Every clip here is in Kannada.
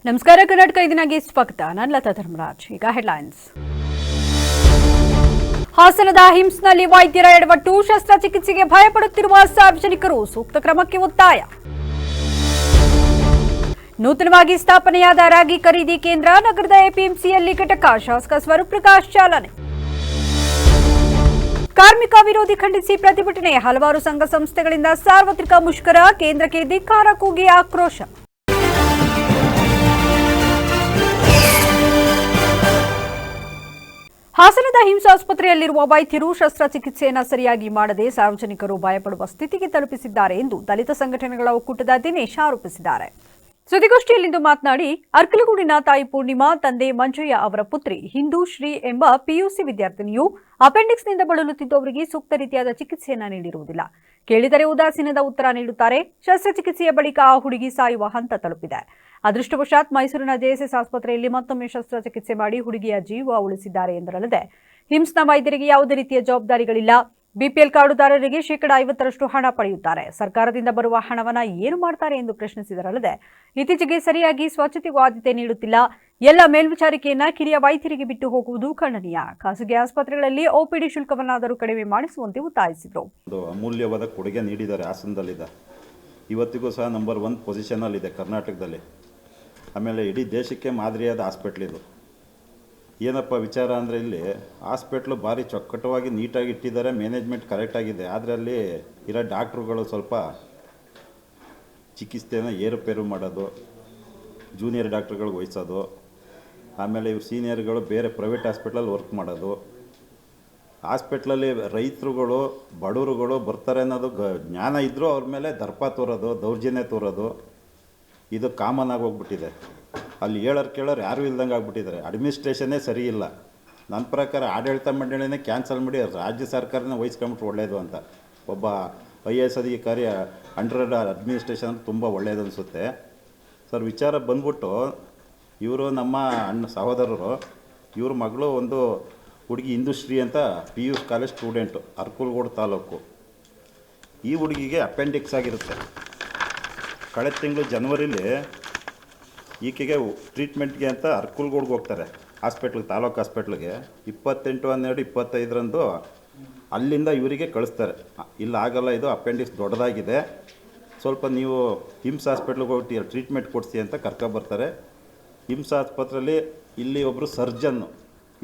ನಮಸ್ಕಾರ ಕರ್ನಾಟಕ ಇದನ್ನಾಗಿ ಸ್ವಾಗತ. ನಾನು ಲತಾ ಧರ್ಮರಾಜ್. ಈಗ ಹೆಡ್ಲೈನ್ಸ್. ಹಾಸನದ ಹಿಮ್ಸ್ನಲ್ಲಿ ವೈದ್ಯರ ಎಡವಟ್ಟು, ಶಸ್ತ್ರಚಿಕಿತ್ಸೆಗೆ ಭಯಪಡುತ್ತಿರುವ ಸಾರ್ವಜನಿಕರು ಸೂಕ್ತ ಕ್ರಮಕ್ಕೆ ಒತ್ತಾಯ. ನೂತನವಾಗಿ ಸ್ಥಾಪನೆಯಾದ ರಾಗಿ ಖರೀದಿ ಕೇಂದ್ರ, ನಗರದ ಎಪಿಎಂಸಿಯಲ್ಲಿ ಘಟಕ, ಶಾಸಕ ಸ್ವರೂಪ್ ಪ್ರಕಾಶ್ ಚಾಲನೆ. ಕಾರ್ಮಿಕ ವಿರೋಧಿ ಖಂಡಿಸಿ ಪ್ರತಿಭಟನೆ, ಹಲವಾರು ಸಂಘ ಸಂಸ್ಥೆಗಳಿಂದ ಸಾರ್ವತ್ರಿಕ ಮುಷ್ಕರ, ಕೇಂದ್ರಕ್ಕೆ ಧಿಕ್ಕಾರ ಕೂಗಿ ಆಕ್ರೋಶ. ಹಾಸನದ ಹಿಮ್ಸ್ ಆಸ್ಪತ್ರೆಯಲ್ಲಿರುವ ವೈದ್ಯರು ಶಸ್ತ್ರಚಿಕಿತ್ಸೆಯನ್ನು ಸರಿಯಾಗಿ ಮಾಡದೆ ಸಾರ್ವಜನಿಕರು ಭಯಪಡುವ ಸ್ಥಿತಿಗೆ ತಲುಪಿಸಿದ್ದಾರೆ ಎಂದು ದಲಿತ ಸಂಘಟನೆಗಳ ಒಕ್ಕೂಟದ ದಿನೇಶ್ ಆರೋಪಿಸಿದ್ದಾರೆ. ಸುದ್ದಿಗೋಷ್ಠಿಯಲ್ಲಿಂದು ಮಾತನಾಡಿ, ಅರ್ಕಲಗೂಡಿನ ತಾಯಿ ಪೂರ್ಣಿಮಾ, ತಂದೆ ಮಂಜಯ್ಯ ಅವರ ಪುತ್ರಿ ಹಿಂದೂ ಶ್ರೀ ಎಂಬ ಪಿಯುಸಿ ವಿದ್ಯಾರ್ಥಿನಿಯು ಅಪೆಂಡಿಕ್ಸ್ನಿಂದ ಬಳಲುತ್ತಿದ್ದು ಅವರಿಗೆ ಸೂಕ್ತ ರೀತಿಯಾದ ಚಿಕಿತ್ಸೆಯನ್ನ ನೀಡಿರುವುದಿಲ್ಲ. ಕೇಳಿದರೆ ಉದಾಸೀನದ ಉತ್ತರ ನೀಡುತ್ತಾರೆ. ಶಸ್ತ್ರಚಿಕಿತ್ಸೆಯ ಬಳಿಕ ಆ ಹುಡುಗಿ ಸಾಯುವ ಹಂತ ತಲುಪಿದೆ. ಅದೃಷ್ಟವಶಾತ್ ಮೈಸೂರಿನ ಜೆಎಸ್ಎಸ್ ಆಸ್ಪತ್ರೆಯಲ್ಲಿ ಮತ್ತೊಮ್ಮೆ ಶಸ್ತ್ರಚಿಕಿತ್ಸೆ ಮಾಡಿ ಹುಡುಗಿಯ ಜೀವ ಉಳಿಸಿದ್ದಾರೆ ಎಂದರಲ್ಲದೆ, ಹಿಮ್ಸ್ನ ವೈದ್ಯರಿಗೆ ಯಾವುದೇ ರೀತಿಯ ಜವಾಬ್ದಾರಿಗಳಿಲ್ಲ. ಬಿಪಿಎಲ್ ಕಾರ್ಡುದಾರರಿಗೆ ಶೇಕಡಾ 50% ಹಣ ಪಡೆಯುತ್ತಾರೆ. ಸರ್ಕಾರದಿಂದ ಬರುವ ಹಣವನ್ನ ಏನು ಮಾಡ್ತಾರೆ ಎಂದು ಪ್ರಶ್ನಿಸಿದರಲ್ಲದೆ, ಇತ್ತೀಚೆಗೆ ಸರಿಯಾಗಿ ಸ್ವಚ್ಛತೆಗೂ ಆದ್ಯತೆ ನೀಡುತ್ತಿಲ್ಲ. ಎಲ್ಲ ಮೇಲ್ವಿಚಾರಿಕೆಯನ್ನ ಕಿರಿಯ ವೈದ್ಯರಿಗೆ ಬಿಟ್ಟು ಹೋಗುವುದು ಖಂಡನೀಯ. ಖಾಸಗಿ ಆಸ್ಪತ್ರೆಗಳಲ್ಲಿ ಓಪಿಡಿ ಶುಲ್ಕವನ್ನಾದರೂ ಕಡಿಮೆ ಮಾಡಿಸುವಂತೆ ಒತ್ತಾಯಿಸಿದರು. ಅಮೂಲ್ಯವಾದ ಕೊಡುಗೆ ನೀಡಿದ್ದಾರೆ. ಹಾಸನದಲ್ಲಿದೆ, ಇವತ್ತಿಗೂ ಸಹ ನಂಬರ್ 1 ಪೊಸಿಷನಲ್ಲಿದೆ ಕರ್ನಾಟಕದಲ್ಲಿ. ಆಮೇಲೆ ಇಡೀ ದೇಶಕ್ಕೆ ಮಾದರಿಯಾದ ಹಾಸ್ಪಿಟ್ಲ್ ಇದು. ಏನಪ್ಪ ವಿಚಾರ ಅಂದರೆ, ಇಲ್ಲಿ ಹಾಸ್ಪಿಟ್ಲು ಭಾರಿ ಚೊಕ್ಕಟವಾಗಿ ನೀಟಾಗಿ ಇಟ್ಟಿದ್ದಾರೆ, ಮ್ಯಾನೇಜ್ಮೆಂಟ್ ಕರೆಕ್ಟಾಗಿದೆ. ಆದರೆ ಅಲ್ಲಿ ಇರೋ ಡಾಕ್ಟ್ರುಗಳು ಸ್ವಲ್ಪ ಚಿಕಿತ್ಸೆನ ಏರುಪೇರು ಮಾಡೋದು, ಜೂನಿಯರ್ ಡಾಕ್ಟ್ರುಗಳಿಗೆ ವಹಿಸೋದು, ಆಮೇಲೆ ಇವ್ರು ಸೀನಿಯರ್ಗಳು ಬೇರೆ ಪ್ರೈವೇಟ್ ಹಾಸ್ಪಿಟ್ಲಲ್ಲಿ ವರ್ಕ್ ಮಾಡೋದು. ಹಾಸ್ಪಿಟ್ಲಲ್ಲಿ ರೈತರುಗಳು ಬಡವರುಗಳು ಬರ್ತಾರೆ ಅನ್ನೋದು ಜ್ಞಾನ ಇದ್ದರೂ ಅವ್ರ ಮೇಲೆ ದರ್ಪ ತೋರೋದು, ದೌರ್ಜನ್ಯ ತೋರೋದು ಇದು ಕಾಮನ್ ಆಗಿ ಹೋಗ್ಬಿಟ್ಟಿದೆ. ಅಲ್ಲಿ ಕೇಳೋರು ಯಾರೂ ಇಲ್ದಂಗೆ ಆಗ್ಬಿಟ್ಟಿದ್ದಾರೆ. ಅಡ್ಮಿನಿಸ್ಟ್ರೇಷನ್ನೇ ಸರಿ ಇಲ್ಲ. ನನ್ನ ಪ್ರಕಾರ ಆಡಳಿತ ಮಂಡಳಿನೇ ಕ್ಯಾನ್ಸಲ್ ಮಾಡಿ ರಾಜ್ಯ ಸರ್ಕಾರನೇ ವಹಿಸ್ಕೊಂಬಿಟ್ರೆ ಒಳ್ಳೆಯದು ಅಂತ. ಒಬ್ಬ IAS ಅಧಿಕಾರಿ ಅಂಡರ್ ಅಡ್ಮಿನಿಸ್ಟ್ರೇಷನ್ ತುಂಬ ಒಳ್ಳೆಯದು ಅನಿಸುತ್ತೆ ಸರ್. ವಿಚಾರ ಬಂದ್ಬಿಟ್ಟು, ಇವರು ನಮ್ಮ ಸಹೋದರರು, ಇವ್ರ ಮಗಳು ಒಂದು ಹುಡುಗಿ ಹಿಂದೂಶ್ರೀ ಅಂತ PU college student, Arkalgud taluk. ಈ ಹುಡುಗಿಗೆ ಅಪೆಂಡಿಕ್ಸ್ ಆಗಿರುತ್ತೆ. ಕಳೆದ ತಿಂಗಳು ಜನವರಿಲಿ ಈಕೆಗೆ ಟ್ರೀಟ್ಮೆಂಟ್ಗೆ ಅಂತ ಅರ್ಕಲಗೂಡಿಗೆ ಹೋಗ್ತಾರೆ ಹಾಸ್ಪಿಟ್ಲಿಗೆ, ತಾಲೂಕು ಹಾಸ್ಪಿಟ್ಲಿಗೆ. 28/12/25 ಅಲ್ಲಿಂದ ಇವರಿಗೆ ಕಳಿಸ್ತಾರೆ. ಇಲ್ಲ ಆಗಲ್ಲ, ಇದು ಅಪೆಂಡಿಕ್ಸ್ ದೊಡ್ಡದಾಗಿದೆ, ಸ್ವಲ್ಪ ನೀವು ಹಿಮ್ಸ್ ಹಾಸ್ಪಿಟ್ಲಿಗೆ ಹೋಗಿ ಟ್ರೀಟ್ಮೆಂಟ್ ಕೊಡಿಸಿ ಅಂತ ಕರ್ಕೊಬರ್ತಾರೆ. ಹಿಮ್ಸ್ ಆಸ್ಪತ್ರೆಯಲ್ಲಿ ಇಲ್ಲಿ ಒಬ್ಬರು ಸರ್ಜನ್ನು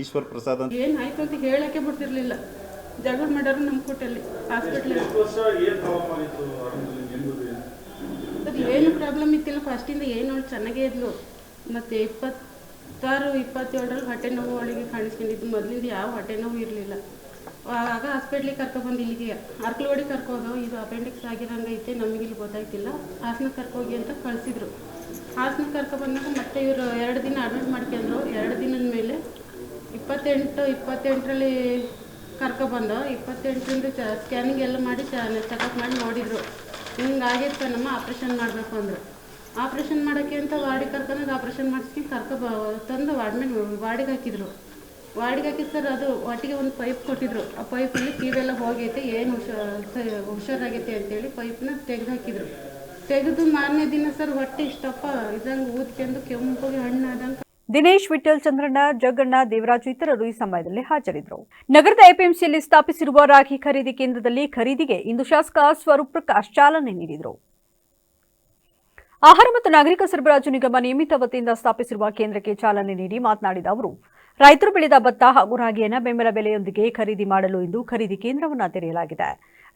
ಈಶ್ವರ್ ಪ್ರಸಾದ್ ಅಂತ ಏನಾಯ್ತು ಅಂತ ಹೇಳೋಕ್ಕೆ ಬಿಡ್ತಿರ್ಲಿಲ್ಲ. ಜಗಳ ಮಾಡೋರು ನಮ್ಮ ಕೂಟಲ್ಲಿ ಹಾಸ್ಪಿಟ್ಲ್. ಅದು ಏನು ಪ್ರಾಬ್ಲಮ್ ಇತ್ತಿಲ್ಲ. ಫಸ್ಟಿಂದ ಏನು ಚೆನ್ನಾಗೇ ಇದ್ಲು. ಮತ್ತು 26-27 ಹೊಟ್ಟೆ ನೋವು ಒಳಗೆ ಕಾಣಿಸ್ಕೊಂಡಿದ್ದು. ಮೊದಲಿಂದ ಯಾವ ಹೊಟ್ಟೆ ನೋವು ಇರಲಿಲ್ಲ. ಆಗ ಹಾಸ್ಪಿಟ್ಲಿಗೆ ಕರ್ಕೊಬಂದು ಇಲ್ಲಿಗೆ ಅರ್ಕಲಗೂಡಿಗೆ ಕರ್ಕೋದು, ಇದು ಅಪೆಂಡಿಕ್ಸ್ ಆಗಿರೋಂಗೈತೆ, ನಮಗಿಲ್ಲಿ ಗೊತ್ತಾಗ್ತಿಲ್ಲ, ಹಾಸನಕ್ಕೆ ಕರ್ಕೋಗಿ ಅಂತ ಕಳಿಸಿದ್ರು. ಹಾಸನಕ್ಕೆ ಕರ್ಕೊಬಂದಾಗ ಮತ್ತೆ ಇವರು 2 ದಿನ ಅಡ್ಮಿಟ್ ಮಾಡ್ಕೊಂಡ್ರು. 2 ದಿನದ ಮೇಲೆ 28ರಲ್ಲಿ ಕರ್ಕೊಬಂದು 28ರಿಂದ ಸ್ಕ್ಯಾನಿಂಗ್ ಎಲ್ಲ ಮಾಡಿ ಚೆಕಪ್ ಮಾಡಿ ನೋಡಿದರು. ಹಿಂಗಾಗಿತ್ತು ನಮ್ಮ ಆಪ್ರೇಷನ್ ಮಾಡಬೇಕು ಅಂದರು. ಆಪ್ರೇಷನ್ ಮಾಡೋಕ್ಕೆ ಅಂತ ವಾರ್ಡಿಗೆ ಕರ್ಕೊಂಡು ಆಪ್ರೇಷನ್ ಮಾಡಿಸ್ಕೊಂಡು ತಂದು ವಾರ್ಡಿಗೆ ಹಾಕಿದ್ರು. ವಾರ್ಡಿಗೆ ಹಾಕಿದ್ದು ಸರ್, ಅದು ಒಟ್ಟಿಗೆ ಒಂದು ಪೈಪ್ ಕೊಟ್ಟಿದ್ರು. ಆ ಪೈಪಲ್ಲಿ ಕೀವೆಲ್ಲ ಹೋಗೈತೆ, ಏನು ಹುಷಾರಾಗೈತೆ ಅಂತೇಳಿ ಪೈಪ್ನ ತೆಗೆದು ಹಾಕಿದ್ರು. ತೆಗೆದು ಮಾರನೇ ದಿನ ಸರ್ ಹೊಟ್ಟೆ ಇಷ್ಟಪ್ಪ ಇದಂಗೆ ಊದ್ಕೊಂಡು ಕೆಂಪಗೆ ಹಣ್ಣಾದಂಗೆ. ದಿನೇಶ್, ವಿಠಲ್, ಚಂದ್ರಣ್ಣ, ಜಗಣ್ಣ, ದೇವರಾಜು ಇತರರು ಈ ಸಮಯದಲ್ಲಿ ಹಾಜರಿದ್ದರು. ನಗರದ ಎಪಿಎಂಸಿಯಲ್ಲಿ ಸ್ಥಾಪಿಸಿರುವ ರಾಗಿ ಖರೀದಿ ಕೇಂದ್ರದಲ್ಲಿ ಖರೀದಿಗೆ ಇಂದು ಶಾಸಕ ಸ್ವರೂಪ್ ಪ್ರಕಾಶ್ ಚಾಲನೆ ನೀಡಿದರು. ಆಹಾರ ಮತ್ತು ನಾಗರಿಕ ಸರಬರಾಜು ನಿಗಮ ನಿಯಮಿತ ವತಿಯಿಂದ ಸ್ಥಾಪಿಸಿರುವ ಕೇಂದ್ರಕ್ಕೆ ಚಾಲನೆ ನೀಡಿ ಮಾತನಾಡಿದ ಅವರು, ರೈತರು ಬೆಳೆದ ಭತ್ತ ಹಾಗೂ ರಾಗಿಯನ್ನು ಬೆಂಬಲ ಬೆಲೆಯೊಂದಿಗೆ ಖರೀದಿ ಮಾಡಲು ಇಂದು ಖರೀದಿ ಕೇಂದ್ರವನ್ನು ತೆರೆಯಲಾಗಿದೆ.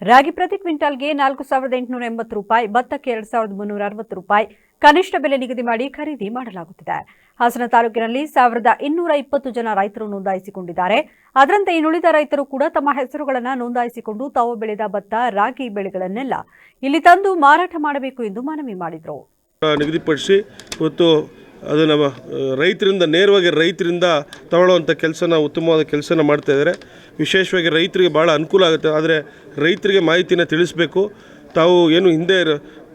ರಾಗಿ ಪ್ರತಿ ಕ್ವಿಂಟಾಲ್ಗೆ 4,880 ರೂಪಾಯಿ, ಭತ್ತಕ್ಕೆ 2,360 ರೂಪಾಯಿ ಕನಿಷ್ಠ ಬೆಲೆ ನಿಗದಿ ಮಾಡಿ ಖರೀದಿ ಮಾಡಲಾಗುತ್ತಿದೆ. ಹಾಸನ ತಾಲೂಕಿನಲ್ಲಿ 1,220 ಜನ ರೈತರು ನೋಂದಾಯಿಸಿಕೊಂಡಿದ್ದಾರೆ. ಅದರಂತೆ ಇನ್ನುಳಿದ ರೈತರು ಕೂಡ ತಮ್ಮ ಹೆಸರುಗಳನ್ನು ನೋಂದಾಯಿಸಿಕೊಂಡು ತಾವು ಬೆಳೆದ ಭತ್ತ, ರಾಗಿ ಬೆಳೆಗಳನ್ನೆಲ್ಲ ಇಲ್ಲಿ ತಂದು ಮಾರಾಟ ಮಾಡಬೇಕು ಎಂದು ಮನವಿ ಮಾಡಿದರು. ನಿಗದಿಪಡಿಸಿ ಇವತ್ತು ಅದನ್ನು ರೈತರಿಂದ ನೇರವಾಗಿ ರೈತರಿಂದ ತಗೊಳ್ಳುವಂಥ ಕೆಲಸನ, ಉತ್ತಮವಾದ ಕೆಲಸನ ಮಾಡ್ತಾಯಿದ್ದಾರೆ. ವಿಶೇಷವಾಗಿ ರೈತರಿಗೆ ಭಾಳ ಅನುಕೂಲ ಆಗುತ್ತೆ. ಆದರೆ ರೈತರಿಗೆ ಮಾಹಿತಿನ ತಿಳಿಸ್ಬೇಕು. ತಾವು ಏನು ಹಿಂದೆ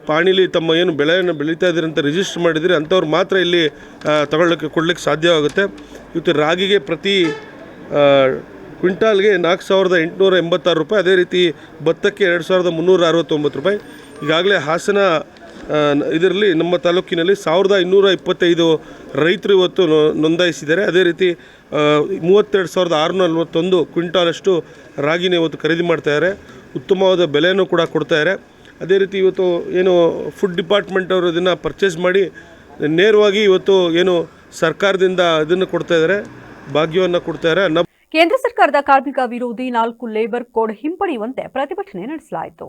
ಪಾಣಿಲಿ ತಮ್ಮ ಏನು ಬೆಳೆಯನ್ನು ಬೆಳೀತಾ ಇದ್ದೀರಿ ಅಂತ ರಿಜಿಸ್ಟರ್ ಮಾಡಿದರೆ ಅಂಥವ್ರು ಮಾತ್ರ ಇಲ್ಲಿ ಕೊಡಲಿಕ್ಕೆ ಸಾಧ್ಯವಾಗುತ್ತೆ. ಇವತ್ತು ರಾಗಿಗೆ ಪ್ರತಿ ಕ್ವಿಂಟಾಲ್ಗೆ 4,886 ರೂಪಾಯಿ, ಅದೇ ರೀತಿ ಭತ್ತಕ್ಕೆ 2,369 ರೂಪಾಯಿ. ಈಗಾಗಲೇ ಹಾಸನ ಇದರಲ್ಲಿ ನಮ್ಮ ತಾಲೂಕಿನಲ್ಲಿ 1225 ರೈತರು ಇವತ್ತು ನೋಂದಾಯಿಸಿದ್ದಾರೆ. ಅದೇ ರೀತಿ 32,641 ಕ್ವಿಂಟಾಲಷ್ಟು ರಾಗಿನ ಇವತ್ತು ಖರೀದಿ ಮಾಡ್ತಾಯಿದ್ದಾರೆ. ಉತ್ತಮವಾದ ಬೆಲೆಯನ್ನು ಕೂಡ ಕೊಡ್ತಾಯಿದ್ದಾರೆ. ಅದೇ ರೀತಿ ಇವತ್ತು ಏನು ಫುಡ್ ಡಿಪಾರ್ಟ್ಮೆಂಟ್ ಅವರು ಇದನ್ನು ಪರ್ಚೇಸ್ ಮಾಡಿ ನೇರವಾಗಿ ಇವತ್ತು ಏನು ಸರ್ಕಾರದಿಂದ ಇದನ್ನು ಕೊಡ್ತಾಯಿದ್ದಾರೆ, ಭಾಗ್ಯವನ್ನು ಕೊಡ್ತಾಯಿದ್ದಾರೆ. ಕೇಂದ್ರ ಸರ್ಕಾರದ ಕಾರ್ಮಿಕ ವಿರೋಧಿ 4 ಲೇಬರ್ ಕೋಡ್ ಹಿಂಪಡೆಯುವಂತೆ ಪ್ರತಿಭಟನೆ ನಡೆಸಲಾಯಿತು.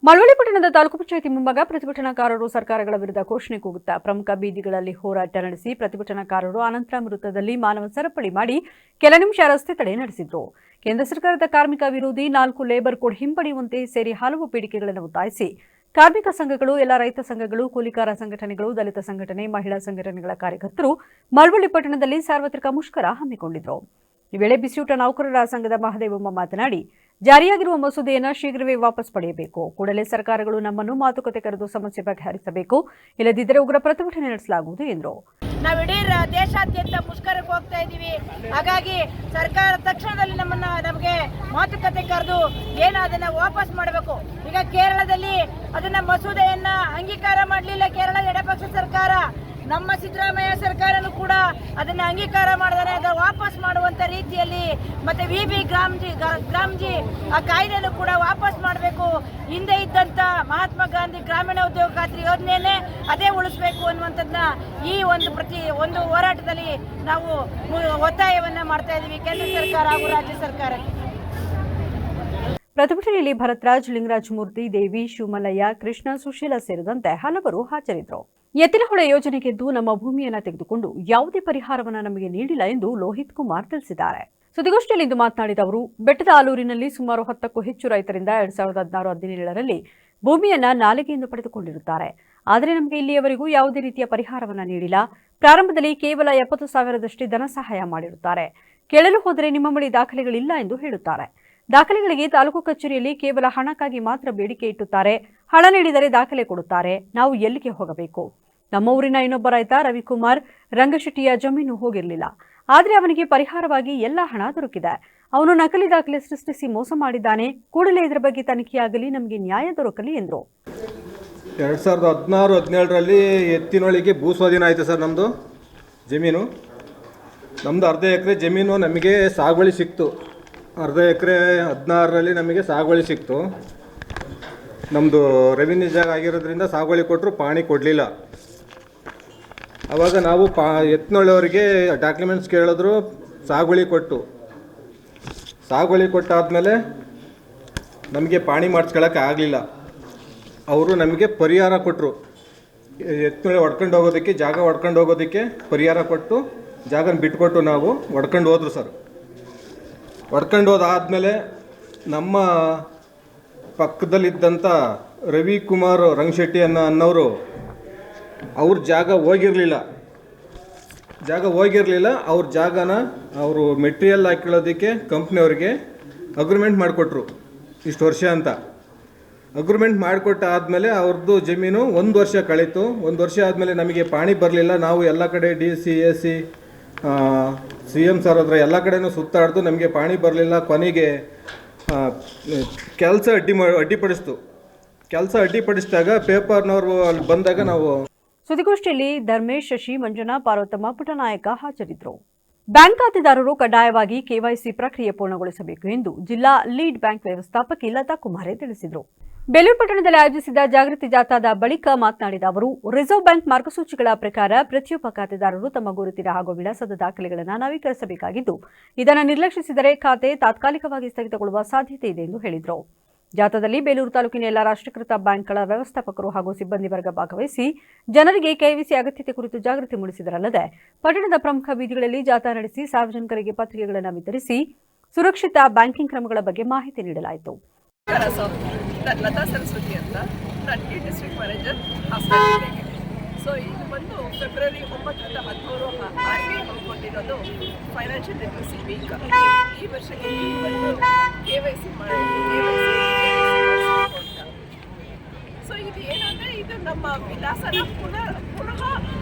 ಮಳವಳ್ಳಿ ಪಟ್ಟಣದ ತಾಲೂಕು ಪಂಚಾಯಿತಿ ಮುಂಭಾಗ ಪ್ರತಿಭಟನಾಕಾರರು ಸರ್ಕಾರಗಳ ವಿರುದ್ಧ ಘೋಷಣೆ ಕೂಗುತ್ತಾ ಪ್ರಮುಖ ಬೀದಿಗಳಲ್ಲಿ ಹೋರಾಟ ನಡೆಸಿ ಪ್ರತಿಭಟನಾಕಾರರು ಅನಂತರ ವೃತ್ತದಲ್ಲಿ ಮಾನವ ಸರಪಳಿ ಮಾಡಿ ಕೆಲ ನಿಮಿಷ ರಸ್ತೆ ತಡೆ ನಡೆಸಿದ್ರು. ಕೇಂದ್ರ ಸರ್ಕಾರದ ಕಾರ್ಮಿಕ ವಿರೋಧಿ 4 ಲೇಬರ್ ಕೋಡ್ ಹಿಂಪಡೆಯುವಂತೆ ಸೇರಿ ಹಲವು ಬೇಡಿಕೆಗಳನ್ನು ಒತ್ತಾಯಿಸಿ ಕಾರ್ಮಿಕ ಸಂಘಗಳು, ಎಲ್ಲ ರೈತ ಸಂಘಗಳು, ಕೂಲಿಕಾರ ಸಂಘಟನೆಗಳು, ದಲಿತ ಸಂಘಟನೆ, ಮಹಿಳಾ ಸಂಘಟನೆಗಳ ಕಾರ್ಯಕರ್ತರು ಮಳವಳ್ಳಿ ಪಟ್ಟಣದಲ್ಲಿ ಸಾರ್ವತ್ರಿಕ ಮುಷ್ಕರ ಹಮ್ಮಿಕೊಂಡಿದ್ರು. ಈ ವೇಳೆ ಬಿಸಿಯೂಟ ನೌಕರರ ಸಂಘದ ಮಹದೇವಮ್ಮ ಮಾತನಾಡಿ, ಜಾರಿಯಾಗಿರುವ ಮಸೂದೆಯನ್ನು ಶೀಘ್ರವೇ ವಾಪಸ್ ಪಡೆಯಬೇಕು. ಕೂಡಲೇ ಸರ್ಕಾರಗಳು ನಮ್ಮನ್ನು ಮಾತುಕತೆ ಕರೆದು ಸಮಸ್ಯೆ ಬಗೆಹರಿಸಬೇಕು. ಇಲ್ಲದಿದ್ದರೆ ಉಗ್ರ ಪ್ರತಿಭಟನೆ ನಡೆಸಲಾಗುವುದು ಎಂದರು. ನಾವು ಇಡೀ ದೇಶಾದ್ಯಂತ ಮುಷ್ಕರಕ್ಕೆ ಹೋಗ್ತಾ ಇದ್ದೀವಿ. ಹಾಗಾಗಿ ಸರ್ಕಾರ ತಕ್ಷಣದಲ್ಲಿ ನಮಗೆ ಮಾತುಕತೆ ಕರೆದು ಅದನ್ನ ವಾಪಸ್ ಮಾಡಬೇಕು. ಈಗ ಕೇರಳದಲ್ಲಿ ಅದನ್ನ ಮಸೂದೆಯನ್ನ ಅಂಗೀಕಾರ ಮಾಡಲಿಲ್ಲ ಕೇರಳ ಎಡಪಕ್ಷ ಸರ್ಕಾರ. ನಮ್ಮ ಸಿದ್ದರಾಮಯ್ಯ ಸರ್ಕಾರನೂ ಕೂಡ ಅದನ್ನ ಅಂಗೀಕಾರ ಮಾಡಿದರೆ ಅದನ್ನು ವಾಪಸ್ ಮಾಡುವಂತ ರೀತಿಯಲ್ಲಿ ಮತ್ತೆ ವಿ ಗ್ರಾಮ್ಜಿ ಆ ಕಾಯ್ದೆನೂ ಕೂಡ ವಾಪಸ್ ಮಾಡಬೇಕು. ಹಿಂದೆ ಇದ್ದಂತ ಮಹಾತ್ಮ ಗಾಂಧಿ ಗ್ರಾಮೀಣ ಉದ್ಯೋಗ ಖಾತ್ರಿ ಯೋಜನೆಯನ್ನೇ ಅದೇ ಉಳಿಸಬೇಕು ಅನ್ನುವಂಥದ್ದನ್ನ ಈ ಒಂದು ಹೋರಾಟದಲ್ಲಿ ನಾವು ಒತ್ತಾಯವನ್ನ ಮಾಡ್ತಾ ಇದ್ದೀವಿ ಕೇಂದ್ರ ಸರ್ಕಾರ ಹಾಗೂ ರಾಜ್ಯ ಸರ್ಕಾರಕ್ಕೆ. ಪ್ರತಿಭಟನೆಯಲ್ಲಿ ಭರತ್ರಾಜ್, ಲಿಂಗರಾಜ್ ಮೂರ್ತಿ, ದೇವಿ, ಶಿವಮಲ್ಲಯ್ಯ, ಕೃಷ್ಣ, ಸುಶೀಲಾ ಸೇರಿದಂತೆ ಹಲವರು ಹಾಜರಿದ್ದರು. ಎತ್ತಿನಹೊಳೆ ಯೋಜನೆಗೆದ್ದು ನಮ್ಮ ಭೂಮಿಯನ್ನು ತೆಗೆದುಕೊಂಡು ಯಾವುದೇ ಪರಿಹಾರವನ್ನು ನಮಗೆ ನೀಡಿಲ್ಲ ಎಂದು ಲೋಹಿತ್ ಕುಮಾರ್ ತಿಳಿಸಿದ್ದಾರೆ. ಸುದ್ದಿಗೋಷ್ಠಿಯಲ್ಲಿಂದು ಮಾತನಾಡಿದ ಅವರು, ಬೆಟ್ಟದ ಆಲೂರಿನಲ್ಲಿ ಸುಮಾರು 10ಕ್ಕೂ ಹೆಚ್ಚು ರೈತರಿಂದ 2016-17ರಲ್ಲಿ ಭೂಮಿಯನ್ನ ನಾಲಿಗೆಯಿಂದ ಪಡೆದುಕೊಂಡಿರುತ್ತಾರೆ. ಆದರೆ ನಮಗೆ ಇಲ್ಲಿಯವರೆಗೂ ಯಾವುದೇ ರೀತಿಯ ಪರಿಹಾರವನ್ನು ನೀಡಿಲ್ಲ. ಪ್ರಾರಂಭದಲ್ಲಿ ಕೇವಲ 70,000ದಷ್ಟೇ ಧನ ಸಹಾಯ ಮಾಡಿರುತ್ತಾರೆ. ಕೇಳಲು ಹೋದರೆ ನಿಮ್ಮ ಬಳಿ ದಾಖಲೆಗಳಿಲ್ಲ ಎಂದು ಹೇಳುತ್ತಾರೆ. ದಾಖಲೆಗಳಿಗೆ ತಾಲೂಕು ಕಚೇರಿಯಲ್ಲಿ ಕೇವಲ ಹಣಕ್ಕಾಗಿ ಮಾತ್ರ ಬೇಡಿಕೆ ಇಟ್ಟುತ್ತಾರೆ. ಹಣ ನೀಡಿದರೆ ದಾಖಲೆ ಕೊಡುತ್ತಾರೆ. ನಾವು ಎಲ್ಲಿಗೆ ಹೋಗಬೇಕು? ನಮ್ಮ ಊರಿನ ಇನ್ನೊಬ್ಬ ರೈತ ರವಿಕುಮಾರ್ ರಂಗಶೆಟ್ಟಿಯ ಜಮೀನು ಹೋಗಿರಲಿಲ್ಲ. ಆದರೆ ಅವನಿಗೆ ಪರಿಹಾರವಾಗಿ ಎಲ್ಲ ಹಣ ದೊರಕಿದೆ. ಅವನು ನಕಲಿ ದಾಖಲೆ ಸೃಷ್ಟಿಸಿ ಮೋಸ ಮಾಡಿದ್ದಾನೆ. ಕೂಡಲೇ ಇದರ ಬಗ್ಗೆ ತನಿಖೆಯಾಗಲಿ, ನಮಗೆ ನ್ಯಾಯ ದೊರಕಲಿ ಎಂದರು. 2016-17ರಲ್ಲಿ ಎತ್ತಿನೊಳಗೆ ಭೂ ಸ್ವಾಧೀನ ಆಯಿತು ಸರ್. ನಮ್ಮದು ಜಮೀನು, ನಮ್ಮದು ಅರ್ಧ ಎಕರೆ ಜಮೀನು ನಮಗೆ ಸಾಗುವಳಿ ಸಿಕ್ತು. ಅರ್ಧ ಎಕರೆ 16ರಲ್ಲಿ ನಮಗೆ ಸಾಗುವಳಿ ಸಿಕ್ತು. ನಮ್ಮದು ರೆವಿನ್ಯೂ ಜಾಗ ಆಗಿರೋದ್ರಿಂದ ಸಾಗುವಳಿ ಕೊಟ್ಟರು, ಪಾಣಿ ಕೊಡಲಿಲ್ಲ. ಆವಾಗ ನಾವು ಎತ್ತಿನೊಳ್ಳೆಯವರಿಗೆ ಡಾಕ್ಯುಮೆಂಟ್ಸ್ ಕೇಳಿದ್ರು, ಸಾಗುವಳಿ ಕೊಟ್ಟಾದಮೇಲೆ ನಮಗೆ ಪಾಣಿ ಮಾಡಿಸ್ಕೊಳ್ಳೋಕೆ ಆಗಲಿಲ್ಲ. ಅವರು ನಮಗೆ ಪರಿಹಾರ ಕೊಟ್ಟರು. ಎತ್ತಿನೊಳೆ ಜಾಗ ಹೊಡ್ಕೊಂಡು ಹೋಗೋದಕ್ಕೆ ಪರಿಹಾರ ಕೊಟ್ಟು ಜಾಗನ ಬಿಟ್ಕೊಟ್ಟು ನಾವು ಹೊಡ್ಕೊಂಡು ಹೋದ್ರು ಸರ್. ಹೊಡ್ಕೊಂಡು ಹೋದಾದಮೇಲೆ ನಮ್ಮ ಪಕ್ಕದಲ್ಲಿದ್ದಂಥ ರವಿಕುಮಾರ್ ರಂಗಶೆಟ್ಟಿ ಅನ್ನೋರು ಅವ್ರ ಜಾಗ ಹೋಗಿರಲಿಲ್ಲ. ಅವ್ರ ಜಾಗನ ಅವರು ಮೆಟೀರಿಯಲ್ ಹಾಕಿಳೋದಕ್ಕೆ ಕಂಪ್ನಿಯವ್ರಿಗೆ ಅಗ್ರಿಮೆಂಟ್ ಮಾಡಿಕೊಟ್ರು, ಇಷ್ಟು ವರ್ಷ ಅಂತ. ಅಗ್ರಿಮೆಂಟ್ ಮಾಡಿಕೊಟ್ಟ ಆದಮೇಲೆ ಅವ್ರದ್ದು ಜಮೀನು 1 ವರ್ಷ ಕಳೀತು. 1 ವರ್ಷ ಆದಮೇಲೆ ನಮಗೆ ಪಾಣಿ ಬರಲಿಲ್ಲ. ನಾವು ಎಲ್ಲ ಕಡೆ DC, AC, CM ಸರ್ ಹತ್ರ ಎಲ್ಲ ಕಡೆನೂ ಸುತ್ತಾಡ್ದು ನಮಗೆ ಪಾಣಿ ಬರಲಿಲ್ಲ. ಕೊನೆಗೆ ಕೆಲಸ ಅಡ್ಡಿಪಡಿಸಿದಾಗ ಪೇಪರ್ನವರು ಅಲ್ಲಿ ಬಂದಾಗ ನಾವು ಸುದ್ದಿಗೋಷ್ಠಿಯಲ್ಲಿ ಧರ್ಮೇಶ್, ಶಶಿ, ಮಂಜನಾ, ಪಾರ್ವತಮ್ಮ, ಪುಟ್ಟನಾಯಕ ಹಾಜರಿದ್ದರು. ಬ್ಯಾಂಕ್ ಖಾತೆದಾರರು ಕಡ್ಡಾಯವಾಗಿ KYC ಪ್ರಕ್ರಿಯೆ ಪೂರ್ಣಗೊಳಿಸಬೇಕು ಎಂದು ಜಿಲ್ಲಾ ಲೀಡ್ ಬ್ಯಾಂಕ್ ವ್ಯವಸ್ಥಾಪಕಿ ಲತಾ ಕುಮಾರೇ ತಿಳಿಸಿದರು. ಬೇಲೂರು ಪಟ್ಟಣದಲ್ಲಿ ಆಯೋಜಿಸಿದ ಜಾಗೃತಿ ಜಾಥಾದ ಬಳಿಕ ಮಾತನಾಡಿದ ಅವರು, ರಿಸರ್ವ್ ಬ್ಯಾಂಕ್ ಮಾರ್ಗಸೂಚಿಗಳ ಪ್ರಕಾರ ಪ್ರತಿಯೊಬ್ಬ ಖಾತೆದಾರರು ತಮ್ಮ ಗುರುತಿನ ಹಾಗೂ ವಿಳಾಸದ ದಾಖಲೆಗಳನ್ನು ನವೀಕರಿಸಬೇಕಾಗಿದ್ದು, ಇದನ್ನು ನಿರ್ಲಕ್ಷಿಸಿದರೆ ಖಾತೆ ತಾತ್ಕಾಲಿಕವಾಗಿ ಸ್ಥಗಿತಗೊಳ್ಳುವ ಸಾಧ್ಯತೆ ಇದೆ ಎಂದು ಹೇಳಿದರು. ಜಾಥಾದಲ್ಲಿ ಬೇಲೂರು ತಾಲೂಕಿನ ಎಲ್ಲ ರಾಷ್ಟ್ರೀಕೃತ ಬ್ಯಾಂಕ್ಗಳ ವ್ಯವಸ್ಥಾಪಕರು ಹಾಗೂ ಸಿಬ್ಬಂದಿ ವರ್ಗ ಭಾಗವಹಿಸಿ ಜನರಿಗೆ KYC ಅಗತ್ಯತೆ ಕುರಿತು ಜಾಗೃತಿ ಮೂಡಿಸಿದರಲ್ಲದೆ ಪಟ್ಟಣದ ಪ್ರಮುಖ ಬೀದಿಗಳಲ್ಲಿ ಜಾಥಾ ನಡೆಸಿ ಸಾರ್ವಜನಿಕರಿಗೆ ಪತ್ರಿಕೆಗಳನ್ನು ವಿತರಿಸಿ ಸುರಕ್ಷಿತ ಬ್ಯಾಂಕಿಂಗ್ ಕ್ರಮಗಳ ಬಗ್ಗೆ ಮಾಹಿತಿ ನೀಡಲಾಯಿತು. ಲತಾ ಸರಸ್ವತಿ ಅಂತ, ನಾನು ಡಿಸ್ಟ್ರಿಕ್ಟ್ ಮ್ಯಾನೇಜರ್ ಹಾಸನ. ಸೊ ಇದು ಬಂದು ಫೆಬ್ರವರಿ 9ರಿಂದ 13 RBI ಹೊರಕೊಂಡಿರೋದು ಫೈನಾನ್ಷಿಯಲ್ ಲಿಟ್ರಸಿ ವೀಕ್. ಈ ವರ್ಷಕ್ಕೆ ಬಂದು KYC ಸೊ ಇದು ಏನಂದರೆ ಇದು ನಮ್ಮ ವಿಳಾಸನ ಪುನಃ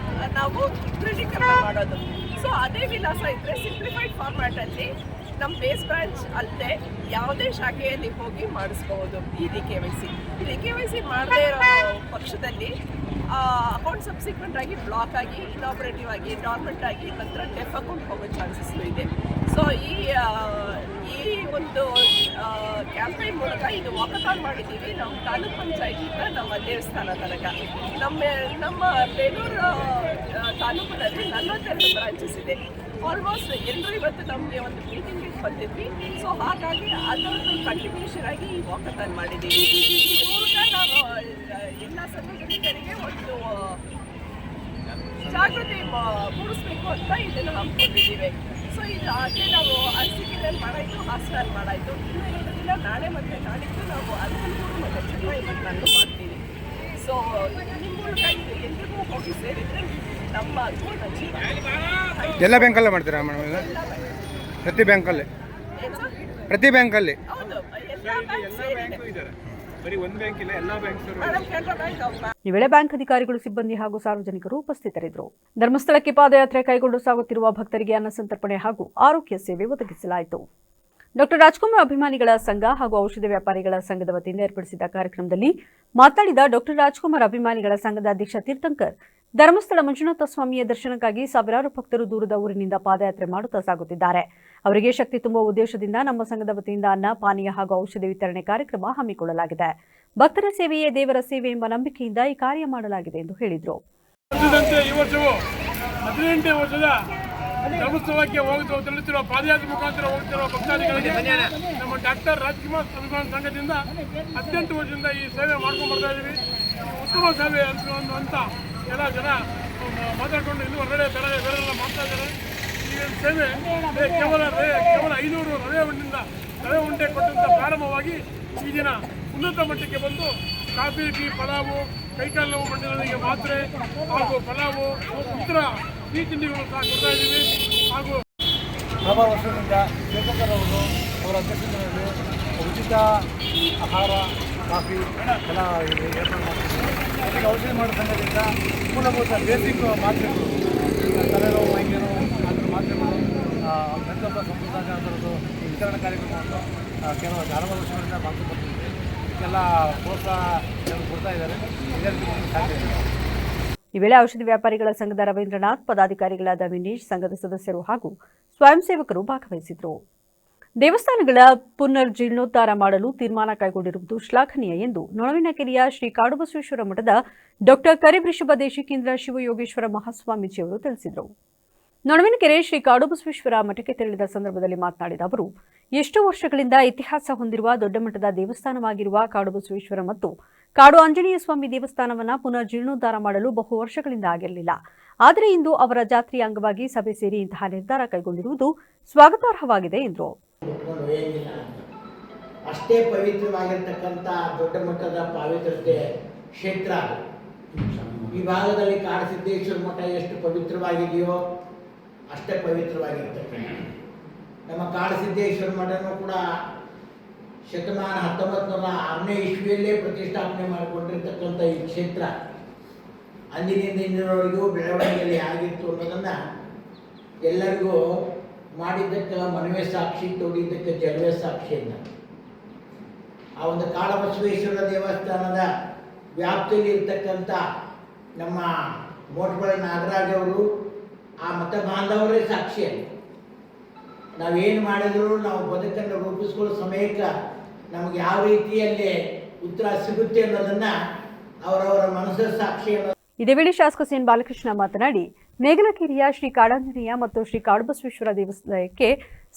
ನಾವು ದೃಢೀಕರಣ ಮಾಡೋದು. ಸೊ ಅದೇ ವಿಳಾಸ ಇದ್ದರೆ ಸಿಂಪ್ಲಿಫೈಡ್ ಫಾರ್ಮ್ಯಾಟಲ್ಲಿ ನಮ್ಮ ಬೇಸ್ ಬ್ರಾಂಚ್ ಅಲ್ಲದೆ ಯಾವುದೇ ಶಾಖೆಯಲ್ಲಿ ಹೋಗಿ ಮಾಡಿಸ್ಬೋದು. ಈ KYC ಮಾಡದೇ ಇರೋ ಪಕ್ಷದಲ್ಲಿ ಅಕೌಂಟ್ ಸಬ್ಸಿಕ್ವೆಂಟ್ ಆಗಿ ಬ್ಲಾಕ್ ಆಗಿ ಇನಾಪರೇಟಿವ್ ಆಗಿ ಡಾರ್ಮೆಂಟ್ ಆಗಿ ನಂತರ ಡೆಫ್ ಅಕೌಂಟ್ ಹೋಗೋ ಚಾನ್ಸಸ್ ಇದೆ. ಸೊ ಈ ಒಂದು ಕ್ಯಾಂಪೇನ್ ಮೂಲಕ ಇದು ವಾಕಥಾನ್ ಮಾಡಿದ್ದೀವಿ ನಮ್ಮ ತಾಲೂಕ್ ಪಂಚಾಯತಿಯಿಂದ ನಮ್ಮ ದೇವಸ್ಥಾನ ತನಕ. ನಮ್ಮ ಬೇಲೂರು ತಾಲೂಕಿನಲ್ಲಿ 42 ಬ್ರಾಂಚಸ್ ಇದೆ. ಆಲ್ಮೋಸ್ಟ್ ಎಲ್ಲರೂ ಇವತ್ತು ನಮಗೆ ಒಂದು ಮೀಟಿಂಗಿಗೆ ಬಂದಿದ್ವಿ. ಸೊ ಹಾಗಾಗಿ ಅದೊಂದು ಕಂಟಿನ್ಯೂಷನ್ ಆಗಿ ಈ ವಾಕಥಾನ್ ಮಾಡಿದ್ದೀವಿ. ಈ ಮೂಲಕ ನಾವು ಎಲ್ಲ ಸಾರ್ವಜನಿಕರಿಗೆ ಒಂದು ಜಾಗೃತಿ ಮೂಡಿಸ್ಬೇಕು ಅಂತ ಇದನ್ನು ಹಮ್ಮಿಕೊಂಡಿದ್ದೀವಿ. ಸೊ ಇದು ಹಾಗೆ ನಾವು ಅರಸೀಕೆರೆಯಲ್ಲಿ ಮಾಡಾಯಿತು, ಹಾಸನಲ್ಲಿ ಮಾಡಾಯಿತು. ಇನ್ನು 2 ದಿನ ನಾಳೆ ಮತ್ತು ನಾಡಿದ್ದು ನಾವು ಅರಕಲಗೂಡು ಮತ್ತು ಚನ್ನರಾಯಪಟ್ಟಣಲ್ಲೂ ಮಾಡ್ತೀವಿ. ಸೊ ನಿಮ್ಮ ಮೂಲಕ ಇದು ಎಲ್ರಿಗೂ ಹೋಗಿ ಸೇರಿದರೆ ನಮ್ಮ ಜೀವ. ಎಲ್ಲ ಬ್ಯಾಂಕಲ್ಲೇ ಮಾಡ್ತೀರಾ ಮೇಡಮ್? ಪ್ರತಿ ಬ್ಯಾಂಕಲ್ಲಿ? ಪ್ರತಿ ಬ್ಯಾಂಕಲ್ಲಿ? ಹೌದು, ಎಲ್ಲ ಬ್ಯಾಂಕ್ ಸೇರಿದೆ. ಬರೀ ಒಂದು ಬ್ಯಾಂಕ್ ಇಲ್ಲ, ಎಲ್ಲ ಬ್ಯಾಂಕ್ ಮೇಡಮ್, ಕೆನರಾ ಬ್ಯಾಂಕ್ ಈ ವೇಳೆ ಬ್ಯಾಂಕ್ ಅಧಿಕಾರಿಗಳು, ಸಿಬ್ಬಂದಿ ಹಾಗೂ ಸಾರ್ವಜನಿಕರು ಉಪಸ್ಥಿತರಿದ್ದರು. ಧರ್ಮಸ್ಥಳಕ್ಕೆ ಪಾದಯಾತ್ರೆ ಕೈಗೊಂಡು ಸಾಗುತ್ತಿರುವ ಭಕ್ತರಿಗೆ ಅನ್ನ ಸಂತರ್ಪಣೆ ಹಾಗೂ ಆರೋಗ್ಯ ಸೇವೆ ಒದಗಿಸಲಾಯಿತು. ಡಾಕ್ಟರ್ ರಾಜ್ಕುಮಾರ್ ಅಭಿಮಾನಿಗಳ ಸಂಘ ಹಾಗೂ ಔಷಧ ವ್ಯಾಪಾರಿಗಳ ಸಂಘದ ವತಿಯಿಂದ ಏರ್ಪಡಿಸಿದ ಕಾರ್ಯಕ್ರಮದಲ್ಲಿ ಮಾತನಾಡಿದ ಡಾಕ್ಟರ್ ರಾಜ್ಕುಮಾರ್ ಅಭಿಮಾನಿಗಳ ಸಂಘದ ಅಧ್ಯಕ್ಷ ತೀರ್ಥಂಕರ್, ಧರ್ಮಸ್ಥಳ ಮಂಜುನಾಥ ಸ್ವಾಮಿಯ ದರ್ಶನಕ್ಕಾಗಿ ಸಾವಿರಾರು ಭಕ್ತರು ದೂರದ ಊರಿನಿಂದ ಪಾದಯಾತ್ರೆ ಮಾಡುತ್ತಾ ಸಾಗುತ್ತಿದ್ದಾರೆ. ಅವರಿಗೆ ಶಕ್ತಿ ತುಂಬುವ ಉದ್ದೇಶದಿಂದ ನಮ್ಮ ಸಂಘದ ವತಿಯಿಂದ ಅನ್ನ, ಪಾನೀಯ ಹಾಗೂ ಔಷಧಿ ವಿತರಣೆ ಕಾರ್ಯಕ್ರಮ ಹಮ್ಮಿಕೊಳ್ಳಲಾಗಿದೆ. ಭಕ್ತರ ಸೇವೆಯೇ ದೇವರ ಸೇವೆ ಎಂಬ ನಂಬಿಕೆಯಿಂದ ಈ ಕಾರ್ಯ ಮಾಡಲಾಗಿದೆ ಎಂದು ಹೇಳಿದರು. ಈ ವರ್ಷವು 18ನೇ ವರ್ಷದ ಧರ್ಮಸ್ಥಳಕ್ಕೆ ತೆರಳುತ್ತಿರುವ ಪಾದಯಾತ್ರೆ ಮುಖಾಂತರ ಹೋಗುತ್ತಿರುವ ಭಕ್ತಾದಿಗಳಿಗೆ ನಮ್ಮ ಡಾಕ್ಟರ್ ರಾಜ್ಕುಮಾರ್ ಅಭಿಮಾನ ಸಂಘದಿಂದ 18 ವರ್ಷದಿಂದ ಈ ಸೇವೆ ಮಾಡ್ಕೊಂಡು ಬರ್ತಾ ಇದ್ದೀವಿ. ಉತ್ತಮ ಸೇವೆ ಅಂತ ಎಲ್ಲ ಜನ ಮಾತಾಡಿಕೊಂಡು ಇನ್ನೂ ಹೊರಗಡೆ ಬೇರೆಲ್ಲ ಮಾಡ್ತಾ ಇದ್ದಾರೆ. ಈ ಸೇವೆ ಕೇವಲ 500 ರವೆ ಉಂಡೆ ಕೊಟ್ಟಂತ ಪ್ರಾರಂಭವಾಗಿ ಈ ದಿನ ಉನ್ನತ ಮಟ್ಟಕ್ಕೆ ಬಂದು ಕಾಫಿ, ಟೀ, ಪಲಾವು, ಕೈಕಾಲು ನೋವು ಮಂಡಳಿಗೆ ಮಾತ್ರೆ ಹಾಗೂ ಪಲಾವು ಇತರ ಸಿಹಿ ತಿಂಡಿಗಳು ಸಹ ಕೊಡ್ತಾ ಇದ್ದೀವಿ. ಹಾಗೂ ಹಲವಾರು ವರ್ಷದಿಂದ ಚೇತಕರವರು ಅವರ ಅಧ್ಯಕ್ಷತೆಯಲ್ಲಿ ಉಚಿತ ಆಹಾರ, ಕಾಫಿ ಎಲ್ಲ ಏರ್ಪಾಡು ಮಾಡ್ತಿದ್ದಾರೆ. ಅದಕ್ಕೆ ಔಷಧಿ ಮಾಡೋ ಸಂಘದಿಂದ ಮೂಲಭೂತ ಬೇಸಿಕ್ ಮಾತ್ರೆಗಳು, ತಲೆನೋವು, ಮೈನೋವು, ಅದರ ಮಾತ್ರೆಗಳು, ಮೆಂತಪ್ಪ ಸಂಪ್ರದಾಯ ಅದರದ್ದು ವಿತರಣಾ ಕಾರ್ಯಕ್ರಮವನ್ನು ಕೆಲವು ಹಲವಾರು ವರ್ಷಗಳಿಂದ ಮಾಡ್ಕೊಂಡು ಬರ್ತಿದ್ದೀವಿ. ಇದಕ್ಕೆಲ್ಲ ಪ್ರೋತ್ಸಾಹ ಕೊಡ್ತಾ ಇದ್ದಾರೆ. ಇದೇ ರೀತಿ ಸಾಧ್ಯ ಇದೆ. ಈ ವೇಳೆ ಔಷಧಿ ವ್ಯಾಪಾರಿಗಳ ಸಂಘದ ರವೀಂದ್ರನಾಥ್, ಪದಾಧಿಕಾರಿಗಳಾದ ವಿನೀಶ್, ಸಂಘದ ಸದಸ್ಯರು ಹಾಗೂ ಸ್ವಯಂ ಸೇವಕರು ಭಾಗವಹಿಸಿದರು. ದೇವಸ್ಥಾನಗಳ ಪುನರ್ಜೀರ್ಣೋದ್ಧಾರ ಮಾಡಲು ತೀರ್ಮಾನ ಕೈಗೊಂಡಿರುವುದು ಶ್ಲಾಘನೀಯ ಎಂದು ನೊಣವಿನಕೆರೆಯ ಶ್ರೀ ಕಾಡುಬಸವೇಶ್ವರ ಮಠದ ಡಾಕ್ಟರ್ ಕರಿವೃಷಭ ದೇಶಿಕೇಂದ್ರ ಶಿವಯೋಗೇಶ್ವರ ಮಹಾಸ್ವಾಮೀಜಿಯವರು ತಿಳಿಸಿದರು. ನೊಣವಿನಕೆರೆ ಶ್ರೀ ಕಾಡುಬಸವೇಶ್ವರ ಮಠಕ್ಕೆ ತೆರಳಿದ ಸಂದರ್ಭದಲ್ಲಿ ಮಾತನಾಡಿದ ಅವರು, ಎಷ್ಟೋ ವರ್ಷಗಳಿಂದ ಇತಿಹಾಸ ಹೊಂದಿರುವ ದೊಡ್ಡ ಮಟ್ಟದ ದೇವಸ್ಥಾನವಾಗಿರುವ ಕಾಡುಬಸವೇಶ್ವರ ಮತ್ತು ಕಾಡು ಆಂಜನೇಯ ಸ್ವಾಮಿ ದೇವಸ್ಥಾನವನ್ನು ಪುನರ್ ಜೀರ್ಣೋದ್ಧಾರ ಮಾಡಲು ಬಹು ವರ್ಷಗಳಿಂದ ಆಗಿರಲಿಲ್ಲ. ಆದರೆ ಇಂದು ಅವರ ಜಾತ್ರೆಯ ಅಂಗವಾಗಿ ಸಭೆ ಸೇರಿ ಇಂತಹ ನಿರ್ಧಾರ ಕೈಗೊಂಡಿರುವುದು ಸ್ವಾಗತಾರ್ಹವಾಗಿದೆ ಎಂದರು. ಅಷ್ಟೇ ಪವಿತ್ರವಾಗಿರ್ತಕ್ಕಂಥ ದೊಡ್ಡ ಮಟ್ಟದ ಪಾವಿತ್ರತೆ ಕ್ಷೇತ್ರ. ಈ ಭಾಗದಲ್ಲಿ ಕಾಡಸಿದ್ದೇಶ್ವರ ಮಠ ಎಷ್ಟು ಪವಿತ್ರವಾಗಿದೆಯೋ ಅಷ್ಟೇ ಪವಿತ್ರವಾಗಿರ್ತಕ್ಕಂಥ ನಮ್ಮ ಕಾಡಸಿದ್ದೇಶ್ವರ ಮಠನೂ ಕೂಡ ಶತಮಾನ 1906ನೇ ಇಸ್ವಿಯಲ್ಲೇ ಪ್ರತಿಷ್ಠಾಪನೆ ಮಾಡಿಕೊಂಡಿರ್ತಕ್ಕಂಥ ಈ ಕ್ಷೇತ್ರ ಅಂದಿನಿಂದ ಇಂದಿನವರೆಗೂ ಬೆಳವಣಿಗೆಯಲ್ಲಿ ಆಗಿತ್ತು ಅನ್ನೋದನ್ನು ಎಲ್ಲರಿಗೂ ಮಾಡಿದ್ದಕ್ಕೆ ಮನವೇ ಸಾಕ್ಷಿ, ತೋಡಿದ್ದಕ್ಕೆ ಜಲವೇ ಸಾಕ್ಷಿ ಅಂತ. ಆ ಒಂದು ಕಾಡಬಸವೇಶ್ವರ ದೇವಸ್ಥಾನದ ವ್ಯಾಪ್ತಿಯಲ್ಲಿ ಇರ್ತಕ್ಕಂಥ ನಮ್ಮ ಮೋಟ್ಬಳ ನಾಗರಾಜ್ ಅವರು, ಆ ಮತ ಬಾಂಧವರೇ ಸಾಕ್ಷಿಯಲ್ಲಿ ನಾವೇನು ಮಾಡಿದ್ರು ನಾವು ಬದುಕನ್ನು ರೂಪಿಸ್ಕೊಳ್ಳೋ ಸಮಯಕ್ಕೆ ನಮಗೆ ಯಾವ ರೀತಿಯಲ್ಲಿ ಉತ್ತರ ಸಿಗುತ್ತೆ ಅನ್ನೋದನ್ನು ಅವರವರ ಮನಸ್ಸು ಸಾಕ್ಷಿ. ಇದೇ ವೇಳೆ ಶಾಸಕ ಸಿಎನ್ ಬಾಲಕೃಷ್ಣ ಮಾತನಾಡಿ, ನೇಗಲಕೆರೆಯ ಶ್ರೀ ಕಾಡಾಂಜನೇಯ ಮತ್ತು ಶ್ರೀ ಕಾಡುಬಸವೇಶ್ವರ ದೇವಸ್ಥಾನಕ್ಕೆ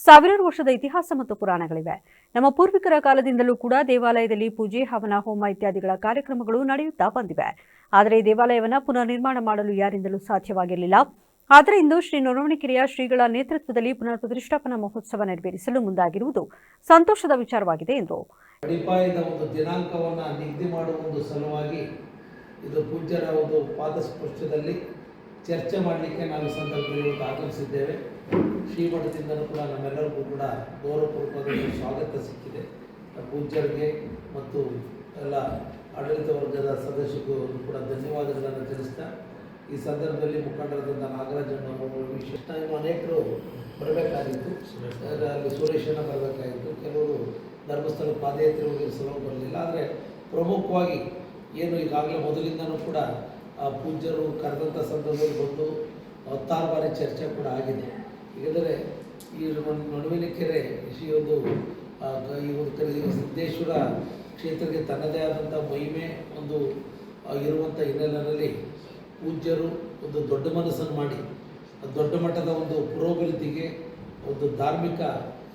ಸಾವಿರಾರು ವರ್ಷದ ಇತಿಹಾಸ ಮತ್ತು ಪುರಾಣಗಳಿವೆ. ನಮ್ಮ ಪೂರ್ವಿಕರ ಕಾಲದಿಂದಲೂ ಕೂಡ ದೇವಾಲಯದಲ್ಲಿ ಪೂಜೆ, ಹವನ, ಹೋಮ ಇತ್ಯಾದಿಗಳ ಕಾರ್ಯಕ್ರಮಗಳು ನಡೆಯುತ್ತಾ ಬಂದಿವೆ. ಆದರೆ ಈ ದೇವಾಲಯವನ್ನು ಪುನರ್ ನಿರ್ಮಾಣ ಮಾಡಲು ಯಾರಿಂದಲೂ ಸಾಧ್ಯವಾಗಿರಲಿಲ್ಲ. ಆದರೆ ಇಂದು ಶ್ರೀ ನೊಣವಿನಕೆರೆಯ ಶ್ರೀಗಳ ನೇತೃತ್ವದಲ್ಲಿ ಪುನರ್ ಪ್ರತಿಷ್ಠಾಪನಾ ಮಹೋತ್ಸವ ನೆರವೇರಿಸಲು ಮುಂದಾಗಿರುವುದು ಸಂತೋಷದ ವಿಚಾರವಾಗಿದೆ ಎಂದರು. ಅಡಿಪಾಯದ ಒಂದು ದಿನಾಂಕವನ್ನು ನಿಗದಿ ಮಾಡುವ ಒಂದು ಸಲುವಾಗಿ ಇದು ಪೂಜ್ಯರ ಒಂದು ಪಾದಸ್ಪರ್ಶದಲ್ಲಿ ಚರ್ಚೆ ಮಾಡಲಿಕ್ಕೆ ನಾವು ಸಂದರ್ಭದಲ್ಲಿ ಆಗಮಿಸಿದ್ದೇವೆ. ಶ್ರೀಮಠದಿಂದಲೂ ಕೂಡ ನಮ್ಮೆಲ್ಲರಿಗೂ ಕೂಡ ಗೌರವಪೂರ್ವಕವಾಗಿ ಸ್ವಾಗತ ಸಿಕ್ಕಿದೆ. ಪೂಜ್ಯರಿಗೆ ಮತ್ತು ಎಲ್ಲ ಆಡಳಿತ ವರ್ಗದ ಸದಸ್ಯರಿಗೂ ಕೂಡ ಧನ್ಯವಾದಗಳನ್ನು ತಿಳಿಸ್ತಾ, ಈ ಸಂದರ್ಭದಲ್ಲಿ ಮುಖಂಡರಾದಂಥ ನಾಗರಾಜನವರು, ವಿಶೇಷ ಅನೇಕರು ಬರಬೇಕಾಗಿತ್ತು. ಅಲ್ಲಿ ಸುರೇಶನ ಬರಬೇಕಾಗಿತ್ತು, ಕೆಲವರು ಧರ್ಮಸ್ಥಳ ಪಾದಯಾತ್ರೆ ಹೋಗಿ ಸಲುವಾಗಿ ಬರಲಿಲ್ಲ. ಆದರೆ ಪ್ರಮುಖವಾಗಿ ಏನು ಈಗಾಗಲೇ ಮೊದಲಿಂದನೂ ಕೂಡ ಪೂಜ್ಯರು ಕರೆದಂಥ ಸಂದರ್ಭದಲ್ಲಿ ಬಂದು 16 ಬಾರಿ ಚರ್ಚೆ ಕೂಡ ಆಗಿದೆ. ಹೀಗಾದರೆ ಈ ನಡುವಿನಕೆರೆ ಈ ಒಂದು ಸಿದ್ದೇಶ್ವರ ಕ್ಷೇತ್ರಕ್ಕೆ ತನ್ನದೇ ಆದಂಥ ಮಹಿಮೆ ಒಂದು ಇರುವಂಥ ಹಿನ್ನೆಲೆಯಲ್ಲಿ ಪೂಜ್ಯರು ಒಂದು ದೊಡ್ಡ ಮನಸ್ಸನ್ನು ಮಾಡಿ ದೊಡ್ಡ ಮಟ್ಟದ ಒಂದು ಪುರೋಗತಿಗೆ ಒಂದು ಧಾರ್ಮಿಕ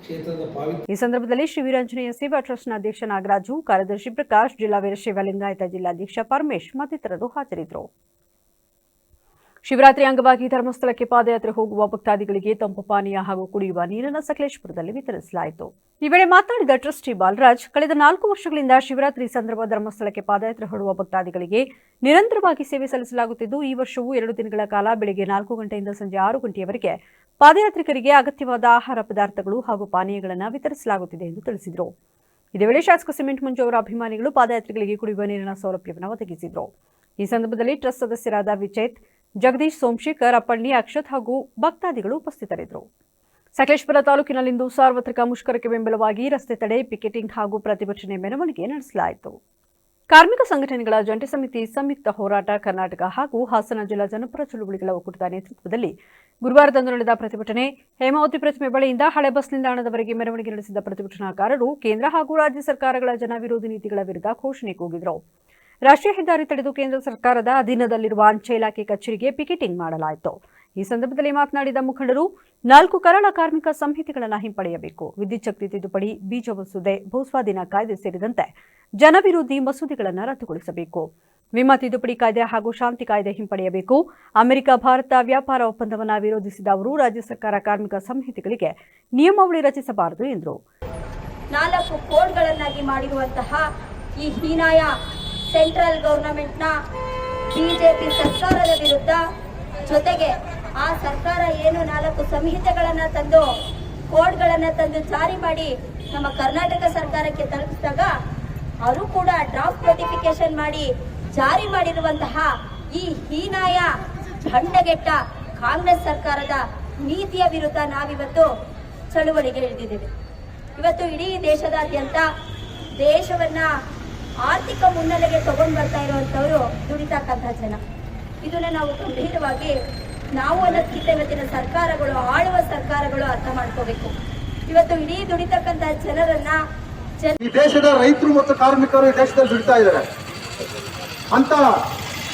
ಕ್ಷೇತ್ರದ ಈ ಸಂದರ್ಭದಲ್ಲಿ ಶ್ರೀ ವೀರಾಂಜನೇಯ ಸೇವಾ ಟ್ರಸ್ಟ್ನ ಅಧ್ಯಕ್ಷ ನಾಗರಾಜು, ಕಾರ್ಯದರ್ಶಿ ಪ್ರಕಾಶ್, ಜಿಲ್ಲಾ ವೀರಶೈವ ಲಿಂಗಾಯತ ಜಿಲ್ಲಾಧ್ಯಕ್ಷ ಪರಮೇಶ್ ಮತ್ತಿತರರು ಹಾಜರಿದ್ದರು. ಶಿವರಾತ್ರಿ ಅಂಗವಾಗಿ ಧರ್ಮಸ್ಥಳಕ್ಕೆ ಪಾದಯಾತ್ರೆ ಹೋಗುವ ಭಕ್ತಾದಿಗಳಿಗೆ ತಂಪು ಪಾನೀಯ ಹಾಗೂ ಕುಡಿಯುವ ನೀರನ್ನು ಸಕಲೇಶಪುರದಲ್ಲಿ ವಿತರಿಸಲಾಯಿತು. ಈ ವೇಳೆ ಮಾತನಾಡಿದ ಟ್ರಸ್ಟಿ ಬಾಲರಾಜ್, ಕಳೆದ 4 ವರ್ಷಗಳಿಂದ ಶಿವರಾತ್ರಿ ಸಂದರ್ಭ ಧರ್ಮಸ್ಥಳಕ್ಕೆ ಪಾದಯಾತ್ರೆ ಹೊರಡುವ ಭಕ್ತಾದಿಗಳಿಗೆ ನಿರಂತರವಾಗಿ ಸೇವೆ ಸಲ್ಲಿಸಲಾಗುತ್ತಿದ್ದು, ಈ ವರ್ಷವೂ 2 ದಿನಗಳ ಕಾಲ ಬೆಳಗ್ಗೆ 4 ಗಂಟೆಯಿಂದ ಸಂಜೆ 6 ಗಂಟೆಯವರೆಗೆ ಪಾದಯಾತ್ರಿಕರಿಗೆ ಅಗತ್ಯವಾದ ಆಹಾರ ಪದಾರ್ಥಗಳು ಹಾಗೂ ಪಾನೀಯಗಳನ್ನು ವಿತರಿಸಲಾಗುತ್ತಿದೆ ಎಂದು ತಿಳಿಸಿದರು. ಇದೇ ವೇಳೆ ಶಾಸಕ ಸಿಮೆಂಟ್ ಮಂಜು ಅವರ ಅಭಿಮಾನಿಗಳು ಪಾದಯಾತ್ರಿಗಳಿಗೆ ಕುಡಿಯುವ ನೀರಿನ ಸೌಲಭ್ಯವನ್ನು ಒದಗಿಸಿದರು. ಈ ಸಂದರ್ಭದಲ್ಲಿ ಟ್ರಸ್ಟ್ ಸದಸ್ಯರಾದ ವಿಚೇತ್, ಜಗದೀಶ್, ಸೋಮಶೇಖರ್, ಅಪ್ಪಣ್ಣಿ, ಅಕ್ಷತ್ ಹಾಗೂ ಭಕ್ತಾದಿಗಳು ಉಪಸ್ಥಿತರಿದ್ದರು. ಸಕಲೇಶಪುರ ತಾಲೂಕಿನಲ್ಲಿಂದು ಸಾರ್ವತ್ರಿಕ ಮುಷ್ಕರಕ್ಕೆ ಬೆಂಬಲವಾಗಿ ರಸ್ತೆ ತಡೆ, ಪಿಕೆಟಿಂಗ್ ಹಾಗೂ ಪ್ರತಿಭಟನೆ ಮೆರವಣಿಗೆ ನಡೆಸಲಾಯಿತು. ಕಾರ್ಮಿಕ ಸಂಘಟನೆಗಳ ಜಂಟಿ ಸಮಿತಿ ಸಂಯುಕ್ತ ಹೋರಾಟ ಕರ್ನಾಟಕ ಹಾಗೂ ಹಾಸನ ಜಿಲ್ಲಾ ಜನಪರ ಚಳುವಳಿಗಳ ಒಕ್ಕೂಟದ ನೇತೃತ್ವದಲ್ಲಿ ಗುರುವಾರದಂದು ನಡೆದ ಪ್ರತಿಭಟನೆ. ಹೇಮಾವತಿ ಪ್ರತಿಮೆ ಬಳಿಯಿಂದ ಹಳೆ ಬಸ್ ನಿಲ್ದಾಣದವರೆಗೆ ಮೆರವಣಿಗೆ ನಡೆಸಿದ ಪ್ರತಿಭಟನಾಕಾರರು ಕೇಂದ್ರ ಹಾಗೂ ರಾಜ್ಯ ಸರ್ಕಾರಗಳ ಜನವಿರೋಧಿ ನೀತಿಗಳ ವಿರುದ್ಧ ಘೋಷಣೆ ಕೂಗಿದರು. ರಾಷ್ಟ್ರೀಯ ಹೆದ್ದಾರಿ ತಡೆದು ಕೇಂದ್ರ ಸರ್ಕಾರದ ಅಧೀನದಲ್ಲಿರುವ ಅಂಚೆ ಇಲಾಖೆ ಕಚೇರಿಗೆ ಪಿಕೆಟಿಂಗ್ ಮಾಡಲಾಯಿತು. ಈ ಸಂದರ್ಭದಲ್ಲಿ ಮಾತನಾಡಿದ ಮುಖಂಡರು, 4 ಕರಾಳ ಕಾರ್ಮಿಕ ಸಂಹಿತೆಗಳನ್ನು ಹಿಂಪಡೆಯಬೇಕು, ವಿದ್ಯುತ್ ಶಕ್ತಿ ತಿದ್ದುಪಡಿ, ಬೀಜ ಮಸೂದೆ, ಭೂಸ್ವಾಧೀನ ಕಾಯ್ದೆ ಸೇರಿದಂತೆ ಜನವಿರೋಧಿ ಮಸೂದೆಗಳನ್ನು ರದ್ದುಗೊಳಿಸಬೇಕು, ವಿಮಾ ತಿದ್ದುಪಡಿ ಕಾಯ್ದೆ ಹಾಗೂ ಶಾಂತಿ ಕಾಯ್ದೆ ಹಿಂಪಡೆಯಬೇಕು. ಅಮೆರಿಕ ಭಾರತ ವ್ಯಾಪಾರ ಒಪ್ಪಂದವನ್ನು ವಿರೋಧಿಸಿದ ಅವರು ರಾಜ್ಯ ಸರ್ಕಾರ ಕಾರ್ಮಿಕ ಸಂಹಿತೆಗಳಿಗೆ ನಿಯಮಾವಳಿ ರಚಿಸಬಾರದು ಎಂದರು. 4 ಕೋಡ್ಗಳನ್ನಾಗಿ ಮಾಡಿರುವಂತಹ ಈ ಹೀನಾಯ ಸೆಂಟ್ರಲ್ ಗವರ್ನಮೆಂಟ್ನ ಬಿಜೆಪಿ ಸರ್ಕಾರದ ವಿರುದ್ಧ, ಜೊತೆಗೆ ಆ ಸರ್ಕಾರ ಏನು 4 ಸಂಹಿತೆಗಳನ್ನು ತಂದು ಕೋಡ್ಗಳನ್ನು ತಂದು ಜಾರಿ ಮಾಡಿ ನಮ್ಮ ಕರ್ನಾಟಕ ಸರ್ಕಾರಕ್ಕೆ ತಲುಪಿಸಿದಾಗ ಅವರು ಕೂಡ ಡ್ರಾಫ್ಟ್ ನೋಟಿಫಿಕೇಶನ್ ಮಾಡಿ ಜಾರಿ ಮಾಡಿರುವಂತಹ ಈ ಹೀನಾಯ ಭಂಡಗೆಟ್ಟ ಕಾಂಗ್ರೆಸ್ ಸರ್ಕಾರದ ನೀತಿಯ ವಿರುದ್ಧ ನಾವಿವತ್ತು ಚಳುವಳಿಗೆ ಇಳಿದಿದ್ದೇವೆ. ಇವತ್ತು ಇಡೀ ದೇಶದಾದ್ಯಂತ ದೇಶವನ್ನ ಆರ್ಥಿಕ ಮುನ್ನೆಲೆಗೆ ತಗೊಂಡು ಬರ್ತಾ ಇರುವಂತವರು ದುಡಿತಕ್ಕಂಥ ಜನ. ಇದನ್ನ ನಾವು ಗಂಭೀರವಾಗಿ ನಾವು ಅನ್ನೋದಕ್ಕಿಂತ ಇವತ್ತಿನ ಸರ್ಕಾರಗಳು, ಆಳುವ ಸರ್ಕಾರಗಳು ಅರ್ಥ ಮಾಡ್ಕೋಬೇಕು. ಇವತ್ತು ಇಡೀ ದುಡಿತಕ್ಕಂಥ ಜನರನ್ನ ಈ ದೇಶದ ರೈತರು ಮತ್ತು ಕಾರ್ಮಿಕರು ಈ ದೇಶದಲ್ಲಿ ದುಡಿತಾ ಇದ್ದಾರೆ. ಅಂತ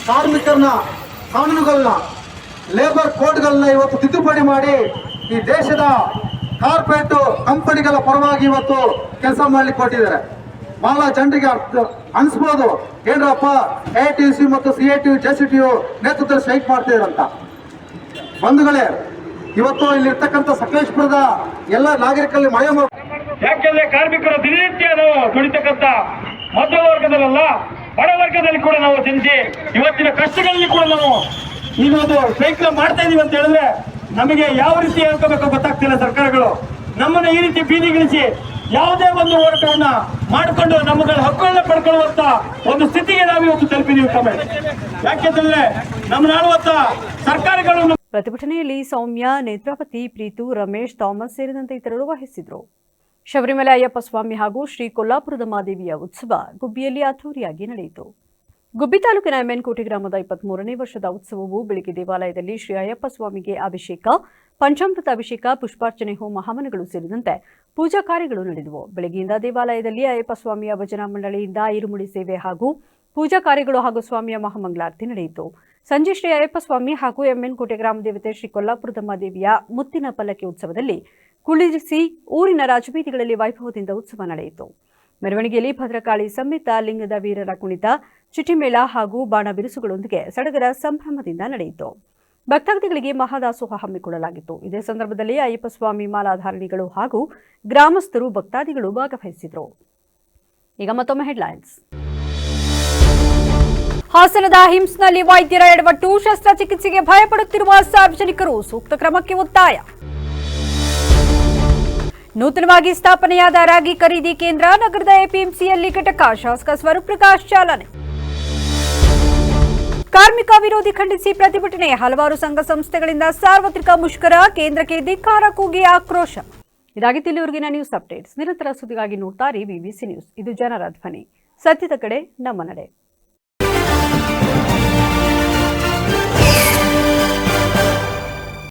ಕಾರ್ಮಿಕರನ್ನ ಕಾನೂನುಗಳನ್ನ, ಲೇಬರ್ ಕೋಡ್ಗಳನ್ನ ಇವತ್ತು ತಿದ್ದುಪಡಿ ಮಾಡಿ ಈ ದೇಶದ ಕಾರ್ಪೊರೇಟ್ ಕಂಪನಿಗಳ ಪರವಾಗಿ ಇವತ್ತು ಕೆಲಸ ಮಾಡ್ಲಿಕ್ಕೆ ಕೊಟ್ಟಿದ್ದಾರೆ. ಬಹಳ ಜನರಿಗೆ ಅನ್ಸ್ಬೋದು, ಏನ್ರಪ್ಪ ATC ಮತ್ತು CITU JCTU ನೇತೃತ್ವದಲ್ಲಿ ಸ್ಟ್ರೈಕ್ ಮಾಡ್ತಿದಾರಂತ. ಬಂಧುಗಳೇ, ಇವತ್ತು ಇಲ್ಲಿರ್ತಕ್ಕಂಥ ಸಕಲೇಶಪುರದ ಎಲ್ಲ ನಾಗರಿಕರಲ್ಲಿ ಮಳೆ, ಯಾಕೆಂದ್ರೆ ಕಾರ್ಮಿಕರು ದಿನನಿತ್ಯ ನಾವು ದುಡಿತಕ್ಕಂಥ ಮಧ್ಯಮ ವರ್ಗದಲ್ಲ, ಬಡ ವರ್ಗದಲ್ಲಿ ಕೂಡ ನಾವು ಜನಿಸಿ ಇವತ್ತಿನ ಕಷ್ಟಗಳಲ್ಲಿ ಕೂಡ ನಾವು ಇನ್ನೊಂದು ಸ್ಟ್ರೈಕ್ ಮಾಡ್ತಾ ಇದೀವಿ ಅಂತ ಹೇಳಿದ್ರೆ ನಮಗೆ ಯಾವ ರೀತಿ ಹೇಳ್ಕೋಬೇಕು ಗೊತ್ತಾಗ್ತಿಲ್ಲ. ಸರ್ಕಾರಗಳು ನಮ್ಮನ್ನ ಈ ರೀತಿ ಬೀದಿಗಿಳಿಸಿ ಯಾವುದೇ ಒಂದು ಹೋರಾಟವನ್ನ ಮಾಡಿಕೊಂಡು ನಮ್ಮಗಳ ಹಕ್ಕುಗಳನ್ನ ಪಡ್ಕೊಳ್ಳುವಂತ ಒಂದು ಸ್ಥಿತಿಗೆ ನಾವು ಇವತ್ತು ತಲುಪಿದೀವಿ. ಯಾಕೆಂತಂದ್ರೆ ನಮ್ಮ ನಾಳುವಂತ ಸರ್ಕಾರಗಳು. ಪ್ರತಿಭಟನೆಯಲ್ಲಿ ಸೌಮ್ಯ, ನೇತ್ರಾವತಿ, ಪ್ರೀತು, ರಮೇಶ್, ಥಾಮಸ್ ಸೇರಿದಂತೆ ಇತರರು ವಹಿಸಿದ್ರು. ಶಬರಿಮಲೆ ಅಯ್ಯಪ್ಪ ಸ್ವಾಮಿ ಹಾಗೂ ಶ್ರೀ ಕೊಲ್ಲಾಪುರದ ಮಾದೇವಿಯ ಉತ್ಸವ ಗುಬ್ಬಿಯಲ್ಲಿ ಅದ್ದೂರಿಯಾಗಿ ನಡೆಯಿತು. ಗುಬ್ಬಿ ತಾಲೂಕಿನ ಎಮ್ಮೆನಕೋಟೆ ಗ್ರಾಮದ 23ನೇ ವರ್ಷದ ಉತ್ಸವವು ಬೆಳಗ್ಗೆ ದೇವಾಲಯದಲ್ಲಿ ಶ್ರೀ ಅಯ್ಯಪ್ಪ ಸ್ವಾಮಿಗೆ ಅಭಿಷೇಕ, ಪಂಚಾಮೃತ ಅಭಿಷೇಕ, ಪುಷ್ಪಾರ್ಚನೆ, ಹೋಮ ಹವನಗಳು ಸೇರಿದಂತೆ ಪೂಜಾ ಕಾರ್ಯಗಳು ನಡೆದವು. ಬೆಳಗ್ಗೆಯಿಂದ ದೇವಾಲಯದಲ್ಲಿ ಅಯ್ಯಪ್ಪ ಸ್ವಾಮಿಯ ಭಜನಾ ಮಂಡಳಿಯಿಂದ ಇರುಮುಡಿ ಸೇವೆ ಹಾಗೂ ಪೂಜಾ ಕಾರ್ಯಗಳು ಹಾಗೂ ಸ್ವಾಮಿಯ ಮಹಾಮಂಗಳಾರತಿ ನಡೆಯಿತು. ಸಂಜೆ ಶ್ರೀ ಅಯ್ಯಪ್ಪ ಸ್ವಾಮಿ ಹಾಗೂ ಎಮ್ಮೆನಕೋಟೆ ಗ್ರಾಮ ದೇವತೆ ಶ್ರೀ ಕೊಲ್ಲಾಪುರದಮ್ಮ ದೇವಿಯ ಮುತ್ತಿನ ಪಲ್ಲಕ್ಕಿ ಉತ್ಸವದಲ್ಲಿ ಕುಳ್ಳಿರಿಸಿ ಊರಿನ ರಾಜಬೀದಿಗಳಲ್ಲಿ ವೈಭವದಿಂದ ಉತ್ಸವ ನಡೆಯಿತು. ಮೆರವಣಿಗೆಯಲ್ಲಿ ಭದ್ರಕಾಳಿ ಸಮೇತ ಲಿಂಗದ ವೀರರ ಕುಣಿತ, ಚಿಟಿಮೇಳ ಹಾಗೂ ಬಾಣ ಬಿರುಸುಗಳೊಂದಿಗೆ ಸಡಗರ ಸಂಭ್ರಮದಿಂದ ನಡೆಯಿತು. ಭಕ್ತಾದಿಗಳಿಗೆ ಮಹಾದಾಸೋಹ ಹಮ್ಮಿಕೊಳ್ಳಲಾಗಿತ್ತು. ಇದೇ ಸಂದರ್ಭದಲ್ಲಿ ಅಯ್ಯಪ್ಪ ಸ್ವಾಮಿ ಮಾಲಾಧಾರಣಿಗಳು ಹಾಗೂ ಗ್ರಾಮಸ್ಥರು, ಭಕ್ತಾದಿಗಳು ಭಾಗವಹಿಸಿದರು. ಈಗ ಮತ್ತೊಮ್ಮೆ ಹೆಡ್ಲೈನ್ಸ್. ಹಾಸನದ ಹಿಮ್ಸ್ನಲ್ಲಿ ವೈದ್ಯರ ಎಡವಟ್ಟು, ಶಸ್ತ್ರಚಿಕಿತ್ಸೆಗೆ ಭಯಪಡುತ್ತಿರುವ ಸಾರ್ವಜನಿಕರು, ಸೂಕ್ತ ಕ್ರಮಕ್ಕೆ ಒತ್ತಾಯ. ನೂತನವಾಗಿ ಸ್ಥಾಪನೆಯಾದ ರಾಗಿ ಖರೀದಿ ಕೇಂದ್ರ, ನಗರದ ಎಪಿಎಂಸಿಯಲ್ಲಿ ಘಟಕ, ಶಾಸಕ ಸ್ವರೂಪ್ ಪ್ರಕಾಶ್ ಚಾಲನೆ. ಕಾರ್ಮಿಕ ವಿರೋಧಿ ಖಂಡಿಸಿ ಪ್ರತಿಭಟನೆ, ಹಲವಾರು ಸಂಘ ಸಂಸ್ಥೆಗಳಿಂದ ಸಾರ್ವತ್ರಿಕ ಮುಷ್ಕರ, ಕೇಂದ್ರಕ್ಕೆ ಧಿಕ್ಕಾರ ಕೂಗಿ ಆಕ್ರೋಶ. ಇದಾಗಿತ್ತು ಇಲ್ಲಿವರೆಗಿನ ನ್ಯೂಸ್ ಅಪ್ಡೇಟ್ಸ್. ನಿರಂತರ ಸುದ್ದಿಗಾಗಿ ನೋಡ್ತಾರೆ ವಿವಿಸಿ ನ್ಯೂಸ್. ಇದು ಜನರ ಧ್ವನಿ, ಸತ್ಯದ ಕಡೆ ನಮ್ಮ ನಡೆ.